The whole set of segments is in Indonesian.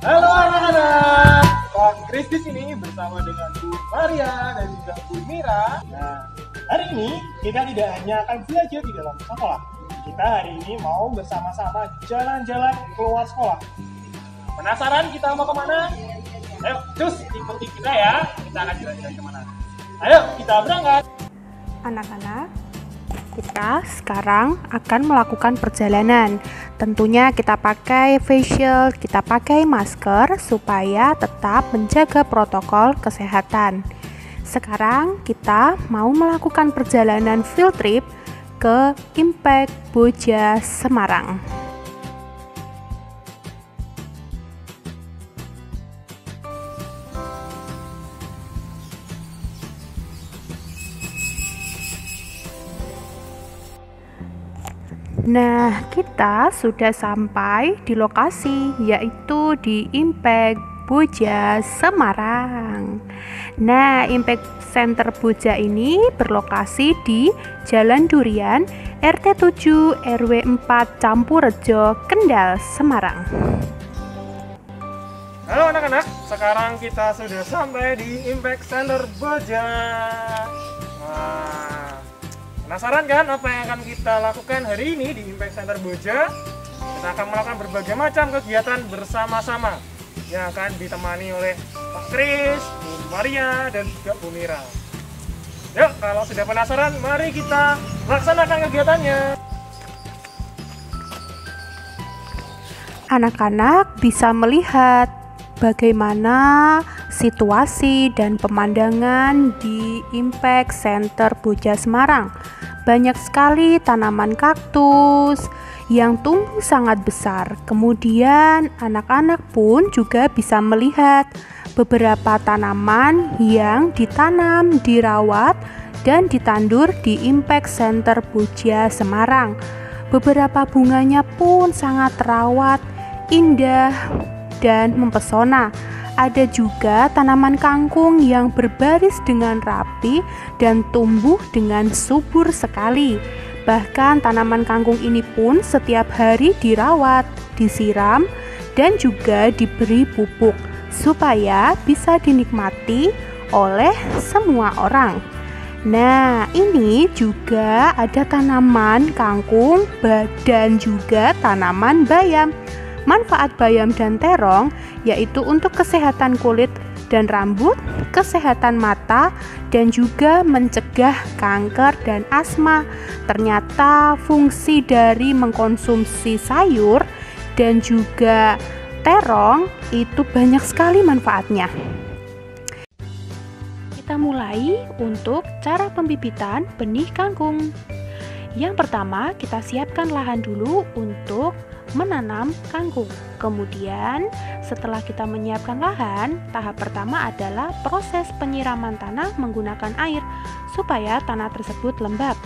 Halo anak-anak, Pak Kris di sini bersama dengan Bu Maria dan juga Bu Mira. Nah, hari ini kita tidak hanya akan belajar di dalam sekolah. Kita hari ini mau bersama-sama jalan-jalan keluar sekolah. Penasaran kita mau kemana? Ayo, cus ikuti kita ya. Kita akan jalan-jalan kemana? Ayo, kita berangkat. Anak-anak, kita sekarang akan melakukan perjalanan. Tentunya kita pakai face shield, kita pakai masker supaya tetap menjaga protokol kesehatan. Sekarang kita mau melakukan perjalanan field trip ke Impact Boja Semarang. Nah, kita sudah sampai di lokasi, yaitu di Impact Boja Semarang. Nah, Impact Center Boja ini berlokasi di Jalan Durian, RT 7 RW 4 Campurejo, Kendal, Semarang. Halo anak-anak, sekarang kita sudah sampai di Impact Center Boja. Penasaran kan apa yang akan kita lakukan hari ini di Impact Center Boja? Kita akan melakukan berbagai macam kegiatan bersama-sama yang akan ditemani oleh Pak Kris, Bu Maria, dan juga Bu Mira. Yuk, kalau sudah penasaran, mari kita laksanakan kegiatannya. Anak-anak bisa melihat bagaimana situasi dan pemandangan di Impact Center Boja Semarang. Banyak sekali tanaman kaktus yang tumbuh sangat besar. Kemudian anak-anak pun juga bisa melihat beberapa tanaman yang ditanam, dirawat, dan ditandur di Impact Center Boja Semarang. Beberapa bunganya pun sangat terawat, indah, dan mempesona. Ada juga tanaman kangkung yang berbaris dengan rapi dan tumbuh dengan subur sekali. Bahkan tanaman kangkung ini pun setiap hari dirawat, disiram, dan juga diberi pupuk supaya bisa dinikmati oleh semua orang. Nah, ini juga ada tanaman kangkung dan juga tanaman bayam. Manfaat bayam dan terong yaitu untuk kesehatan kulit dan rambut, kesehatan mata, dan juga mencegah kanker dan asma. Ternyata fungsi dari mengkonsumsi sayur dan juga terong itu banyak sekali manfaatnya. Kita mulai untuk cara pembibitan benih kangkung. Yang pertama, kita siapkan lahan dulu untuk menanam kangkung. Kemudian setelah kita menyiapkan lahan, tahap pertama adalah proses penyiraman tanah menggunakan air supaya tanah tersebut lembab.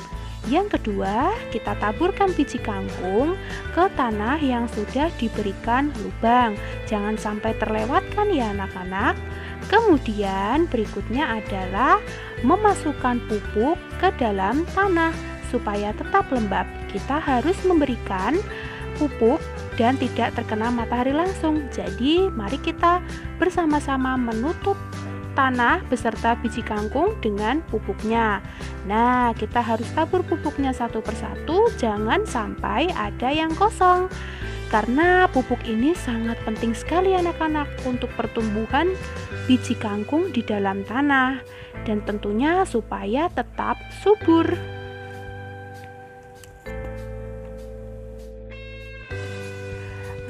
Yang kedua, kita taburkan biji kangkung ke tanah yang sudah diberikan lubang. Jangan sampai terlewatkan ya anak-anak. Kemudian berikutnya adalah memasukkan pupuk ke dalam tanah supaya tetap lembab. Kita harus memberikan pupuk dan tidak terkena matahari langsung. Jadi mari kita bersama-sama menutup tanah beserta biji kangkung dengan pupuknya. Nah, kita harus tabur pupuknya satu persatu, jangan sampai ada yang kosong. Karena pupuk ini sangat penting sekali anak-anak untuk pertumbuhan biji kangkung di dalam tanah dan tentunya supaya tetap subur.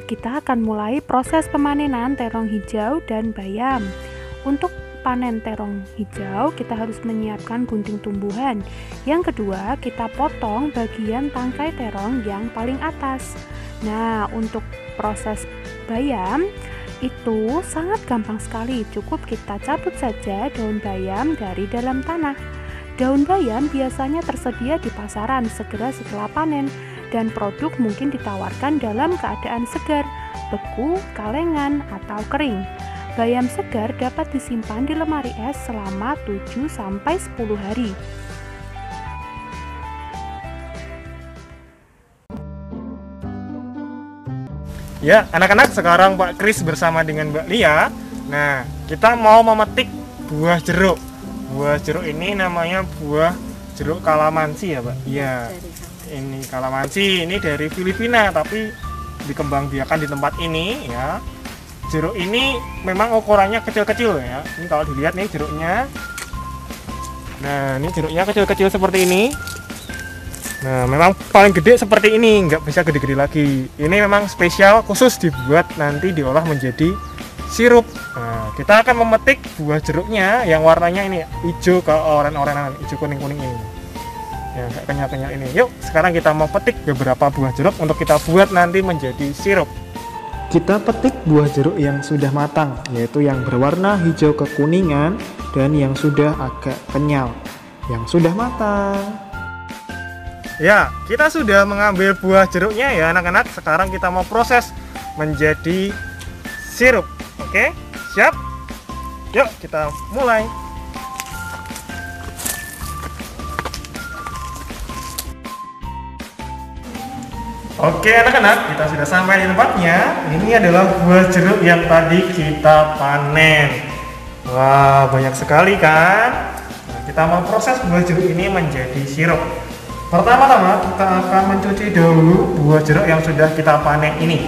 Kita akan mulai proses pemanenan terong hijau dan bayam. Untuk panen terong hijau, kita harus menyiapkan gunting tumbuhan. Yang kedua, kita potong bagian tangkai terong yang paling atas. Nah, untuk proses bayam itu sangat gampang sekali. Cukup kita cabut saja daun bayam dari dalam tanah. Daun bayam biasanya tersedia di pasaran segera setelah panen, dan produk mungkin ditawarkan dalam keadaan segar, beku, kalengan, atau kering. Bayam segar dapat disimpan di lemari es selama 7-10 hari. Ya, anak-anak, sekarang Pak Kris bersama dengan Mbak Lia. Nah, kita mau memetik buah jeruk. Buah jeruk ini namanya buah jeruk kalamansi ya, Pak? Iya. Ini kalamansi, ini dari Filipina, tapi dikembangbiakan di tempat ini ya. Jeruk ini memang ukurannya kecil-kecil ya. Ini kalau dilihat nih jeruknya. Nah, ini jeruknya kecil-kecil seperti ini. Nah, memang paling gede seperti ini, nggak bisa gede-gede lagi. Ini memang spesial khusus dibuat nanti diolah menjadi sirup. Nah, kita akan memetik buah jeruknya yang warnanya ini hijau ke oren-orenan, hijau kuning-kuning ini. Ya, kayak kenyal-kenyal ini. Yuk, sekarang kita mau petik beberapa buah jeruk untuk kita buat nanti menjadi sirup. Kita petik buah jeruk yang sudah matang, yaitu yang berwarna hijau kekuningan dan yang sudah agak kenyal, yang sudah matang. Ya, kita sudah mengambil buah jeruknya ya anak-anak. Sekarang kita mau proses menjadi sirup. Oke, siap? Yuk kita mulai. Oke anak-anak, kita sudah sampai di tempatnya. Ini adalah buah jeruk yang tadi kita panen. Wah, banyak sekali kan? Nah, kita mau proses buah jeruk ini menjadi sirup. Pertama-tama kita akan mencuci dahulu buah jeruk yang sudah kita panen ini.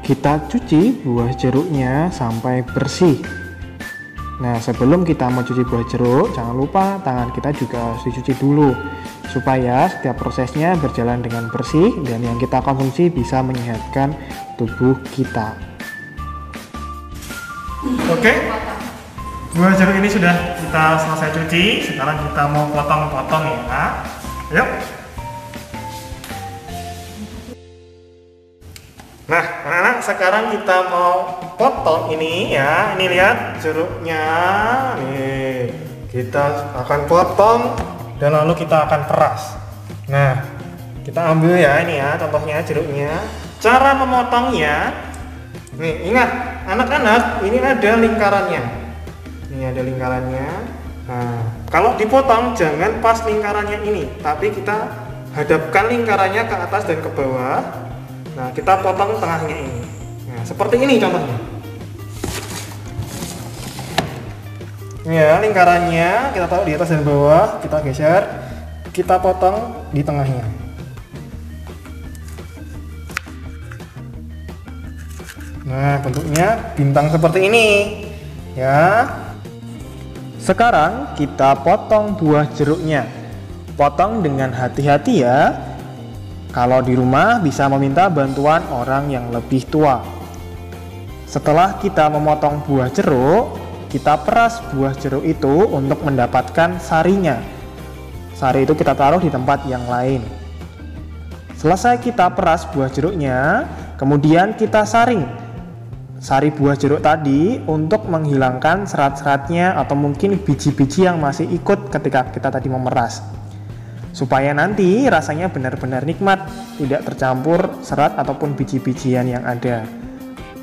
Kita cuci buah jeruknya sampai bersih. Nah, sebelum kita mencuci buah jeruk, jangan lupa tangan kita juga harus dicuci dulu supaya setiap prosesnya berjalan dengan bersih dan yang kita konsumsi bisa menyehatkan tubuh kita. Oke. Buah jeruk ini sudah kita selesai cuci. Sekarang kita mau potong-potong ya. Yuk. Nah, anak-anak, sekarang kita mau potong ini ya. Ini lihat jeruknya. Nih, kita akan potong dan lalu kita akan peras. Nah, kita ambil ya ini ya, contohnya jeruknya. Cara memotongnya, nih ingat anak-anak, ini ada lingkarannya. Ini ada lingkarannya. Nah, kalau dipotong jangan pas lingkarannya ini, tapi kita hadapkan lingkarannya ke atas dan ke bawah. Nah, kita potong tengahnya ini. Nah, seperti ini contohnya. Ini ya lingkarannya, kita taruh di atas dan bawah, kita geser, kita potong di tengahnya. Nah, bentuknya bintang seperti ini. Ya. Sekarang kita potong buah jeruknya. Potong dengan hati-hati ya. Kalau di rumah bisa meminta bantuan orang yang lebih tua. Setelah kita memotong buah jeruk, kita peras buah jeruk itu untuk mendapatkan sarinya. Sari itu kita taruh di tempat yang lain. Selesai kita peras buah jeruknya, kemudian kita saring sari buah jeruk tadi untuk menghilangkan serat-seratnya atau mungkin biji-biji yang masih ikut ketika kita tadi memeras, supaya nanti rasanya benar-benar nikmat, tidak tercampur serat ataupun biji-bijian yang ada.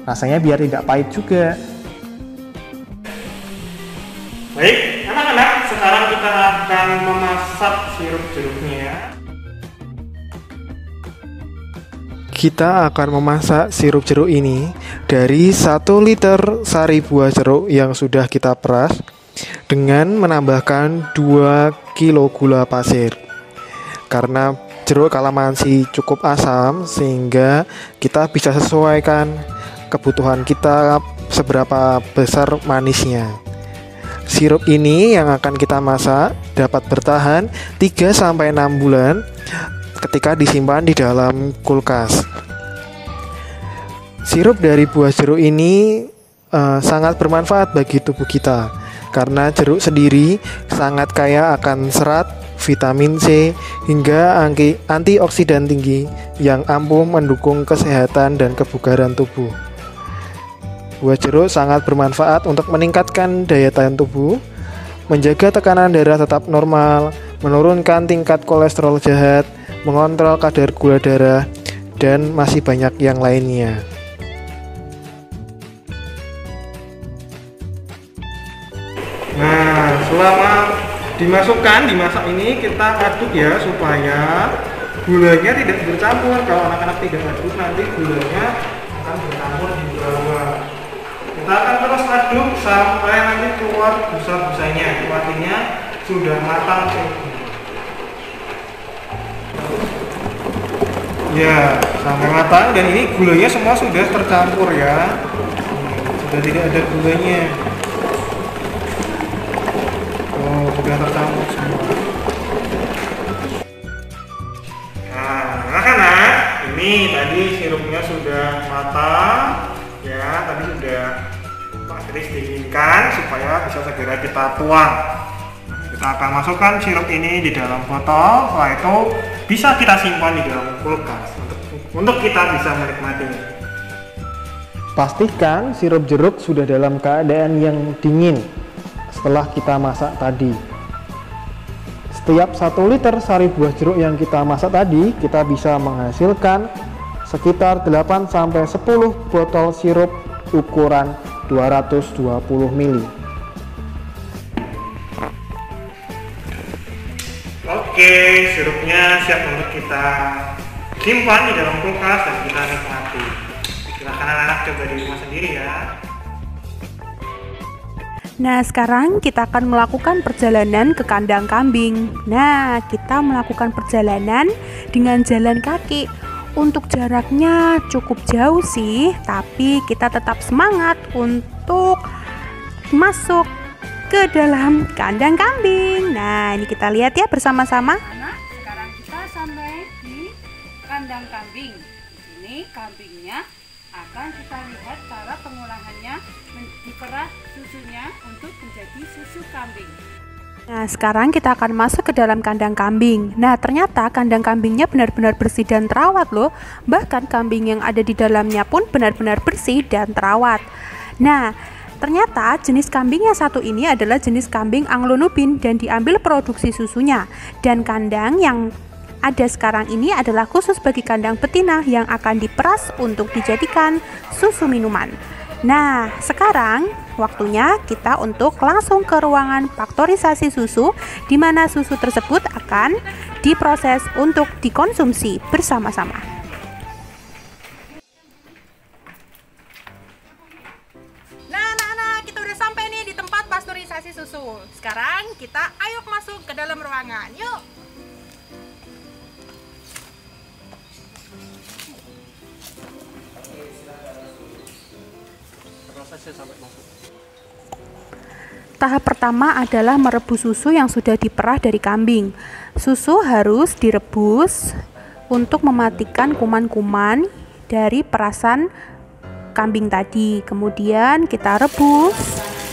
Rasanya biar tidak pahit juga. Baik, anak-anak, sekarang kita akan memasak sirup jeruknya. Kita akan memasak sirup jeruk ini dari 1 liter sari buah jeruk yang sudah kita peras dengan menambahkan 2 kilo gula pasir. Karena jeruk kalamansi cukup asam sehingga kita bisa sesuaikan kebutuhan kita seberapa besar manisnya. Sirup ini yang akan kita masak dapat bertahan 3-6 bulan ketika disimpan di dalam kulkas. Sirup dari buah jeruk ini sangat bermanfaat bagi tubuh kita karena jeruk sendiri sangat kaya akan serat, vitamin C, hingga antioksidan tinggi yang ampuh mendukung kesehatan dan kebugaran tubuh. Buah jeruk sangat bermanfaat untuk meningkatkan daya tahan tubuh, menjaga tekanan darah tetap normal, menurunkan tingkat kolesterol jahat, mengontrol kadar gula darah, dan masih banyak yang lainnya. Nah, selama dimasak ini kita aduk ya supaya gulanya tidak bercampur. Kalau anak-anak tidak aduk, nanti gulanya akan bercampur di bawah. Kita akan terus aduk sampai nanti keluar busa-busanya, artinya sudah matang sirupnya. Ya, sampai matang, dan ini gulanya semua sudah tercampur ya. Sudah tidak ada gulanya. Oh, sudah tercampur semua. Nah, anak-anak, ini tadi sirupnya sudah matang ya, tadi sudah Pak Kris dinginkan supaya bisa segera kita tuang. Kita akan masukkan sirup ini di dalam botol, setelah itu bisa kita simpan di dalam kulkas untuk kita bisa menikmatinya. Pastikan sirup jeruk sudah dalam keadaan yang dingin setelah kita masak tadi. Setiap 1 liter sari buah jeruk yang kita masak tadi, kita bisa menghasilkan sekitar 8-10 botol sirup ukuran 220 ml. Oke, sirupnya siap untuk kita simpan di dalam kulkas dan kita nikmati. Silahkan anak-anak coba di rumah sendiri ya. Nah, sekarang kita akan melakukan perjalanan ke kandang kambing. Nah, kita melakukan perjalanan dengan jalan kaki. Untuk jaraknya cukup jauh sih, tapi kita tetap semangat untuk masuk ke dalam kandang kambing. Nah, ini kita lihat ya bersama-sama. Anak, sekarang kita sampai di kandang kambing. Di sini kambingnya akan kita lihat cara pengolahannya, diperah susunya untuk menjadi susu kambing. Nah, sekarang kita akan masuk ke dalam kandang kambing. Nah, ternyata kandang kambingnya benar-benar bersih dan terawat loh. Bahkan kambing yang ada di dalamnya pun benar-benar bersih dan terawat. Nah, ternyata jenis kambing yang satu ini adalah jenis kambing Anglo-Nubin dan diambil produksi susunya. Dan kandang yang ada sekarang ini adalah khusus bagi kandang betina yang akan diperas untuk dijadikan susu minuman. Nah, sekarang waktunya kita untuk langsung ke ruangan faktorisasi susu, di mana susu tersebut akan diproses untuk dikonsumsi bersama-sama. Nah, anak-anak, kita udah sampai nih di tempat pasteurisasi susu. Sekarang kita ayo masuk ke dalam ruangan. Yuk. Tahap pertama adalah merebus susu yang sudah diperah dari kambing. Susu harus direbus untuk mematikan kuman-kuman dari perasan kambing tadi. Kemudian kita rebus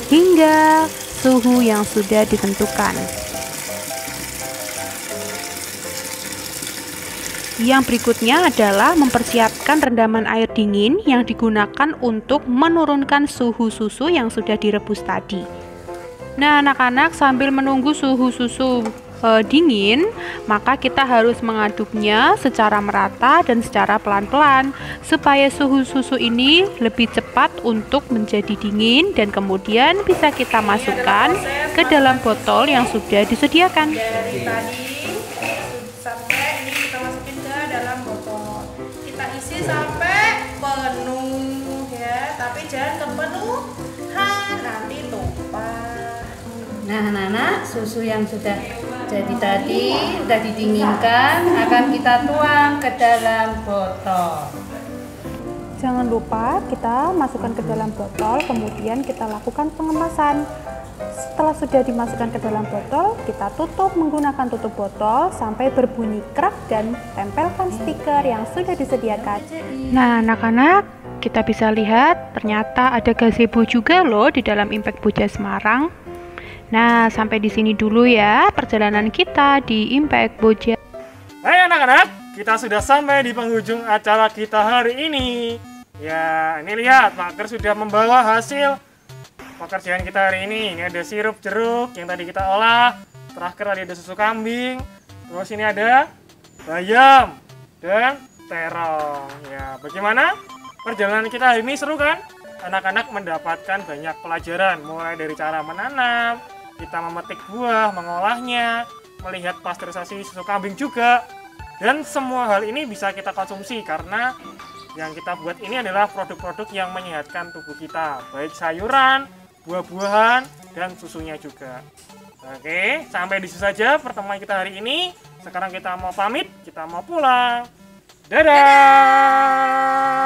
hingga suhu yang sudah ditentukan. Yang berikutnya adalah mempersiapkan rendaman air dingin yang digunakan untuk menurunkan suhu susu yang sudah direbus tadi. Nah, anak-anak, sambil menunggu suhu susu dingin, maka kita harus mengaduknya secara merata dan secara pelan-pelan supaya suhu susu ini lebih cepat untuk menjadi dingin dan kemudian bisa kita masukkan ke dalam botol yang sudah disediakan. Dari tadi sampai ini kita masukin ke dalam botol. Kita isi sampai penuh ya, tapi jangan kepenuhan, nanti tumpah. Nah, anak-anak, susu yang sudah jadi tadi sudah didinginkan akan kita tuang ke dalam botol. Jangan lupa kita masukkan ke dalam botol, kemudian kita lakukan pengemasan. Setelah sudah dimasukkan ke dalam botol, kita tutup menggunakan tutup botol sampai berbunyi krak dan tempelkan stiker yang sudah disediakan. Nah, anak-anak, kita bisa lihat ternyata ada gazebo juga loh di dalam Impact Boja Semarang. Nah, sampai di sini dulu ya perjalanan kita di Impact Boja. Hai anak-anak, kita sudah sampai di penghujung acara kita hari ini. Ya, ini lihat, Pak Ker sudah membawa hasil pekerjaan kita hari ini. Ini ada sirup jeruk yang tadi kita olah. Terakhir tadi ada susu kambing. Terus ini ada bayam dan terong. Ya, bagaimana? Perjalanan kita hari ini seru kan? Anak-anak mendapatkan banyak pelajaran, mulai dari cara menanam, kita memetik buah, mengolahnya, melihat pasteurisasi susu kambing juga, Dan semua hal ini bisa kita konsumsi karena yang kita buat ini adalah produk-produk yang menyehatkan tubuh kita, baik sayuran, buah-buahan, dan susunya juga. Oke, sampai di situ saja pertemuan kita hari ini. Sekarang kita mau pamit, kita mau pulang. Dadah!